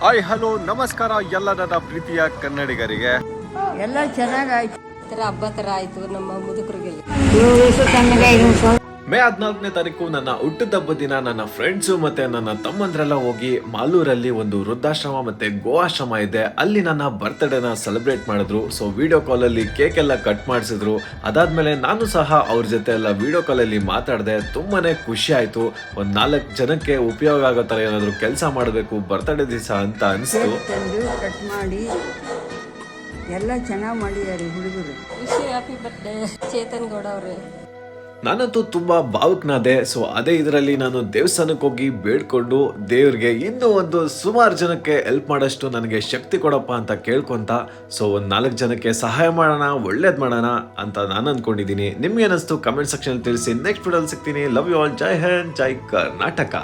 Hi hello ನಮಸ್ಕಾರ ಎಲ್ಲ ನನ್ನ ಪ್ರೀತಿಯ ಕನ್ನಡಿಗರಿಗೆ. ಎಲ್ಲ ಚೆನ್ನಾಗಾಯ್ತು. ಹಬ್ಬ ತರ ಆಯ್ತು ನಮ್ಮ ಮುದುಕರಿಗೆ. ಮೇ 14ನೇ ತಾರೀಕು ನನ್ನ ಹುಟ್ಟುಹಬ್ಬದ ದಿನ ನನ್ನ ಫ್ರೆಂಡ್ಸು ಮತ್ತೆ ನನ್ನ ತಮ್ಮಂದ್ರೆಲ್ಲ ಹೋಗಿ ಮಾಲೂರಲ್ಲಿ ಒಂದು ವೃದ್ಧಾಶ್ರಮ ಮತ್ತೆ ಗೋಆಶ್ರಮ ಇದೆ, ಅಲ್ಲಿ ನನ್ನ ಬರ್ತ್ಡೇನ ಸೆಲೆಬ್ರೇಟ್ ಮಾಡಿದ್ರು. ಸೊ ವಿಡಿಯೋ ಕಾಲ್ ಅಲ್ಲಿ ಕೇಕ್ ಎಲ್ಲ ಕಟ್ ಮಾಡಿಸಿದ್ರು. ಅದಾದ್ಮೇಲೆ ನಾನು ಸಹ ಅವ್ರ ಜೊತೆ ಎಲ್ಲ ವಿಡಿಯೋ ಕಾಲ್ ಅಲ್ಲಿ ಮಾತಾಡಿದೆ. ತುಂಬಾನೇ ಖುಷಿ ಆಯ್ತು. ಒಂದ್ 4 ಜನಕ್ಕೆ ಉಪಯೋಗ ಆಗೋ ತರ ಏನಾದ್ರು ಕೆಲಸ ಮಾಡಬೇಕು ಬರ್ತ್ಡೇ ದಿವಸ ಅಂತ ಅನಿಸ್ತು. ಕಟ್ ಮಾಡಿ ಎಲ್ಲ ಚೆನ್ನಾಗಿ ಮಾಡಿದ್ದಾರೆ ಹುಡುಗರು. ಹ್ಯಾಪಿ ಬರ್ತ್ಡೇ ಚೇತನ್ ಗೌಡ ಅವ್ರೆ. ನಾನಂತೂ ತುಂಬಾ ಭಾವುಕನಾದೆ. ಸೊ ಅದೇ ಇದರಲ್ಲಿ ನಾನು ದೇವಸ್ಥಾನಕ್ಕೆ ಹೋಗಿ ಬೇಡ್ಕೊಂಡು ದೇವ್ರಿಗೆ ಇನ್ನೂ ಒಂದು ಸುಮಾರು ಜನಕ್ಕೆ ಹೆಲ್ಪ್ ಮಾಡೋಷ್ಟು ನನಗೆ ಶಕ್ತಿ ಕೊಡಪ್ಪ ಅಂತ ಕೇಳ್ಕೊಂತ, ಸೊ ಒಂದು 4 ಜನಕ್ಕೆ ಸಹಾಯ ಮಾಡೋಣ, ಒಳ್ಳೇದ್ ಮಾಡೋಣ ಅಂತ ನಾನು ಅನ್ಕೊಂಡಿದ್ದೀನಿ. ನಿಮ್ಗೆ ಏನಿಸ್ತು ಕಮೆಂಟ್ ಸೆಕ್ಷನ್ ತಿಳಿಸಿ. ನೆಕ್ಸ್ಟ್ ವಿಡಿಯೋಲಿ ಸಿಗ್ತೀನಿ. Love you all. ಜೈ ಹಿಂದ್, ಜೈ ಕರ್ನಾಟಕ.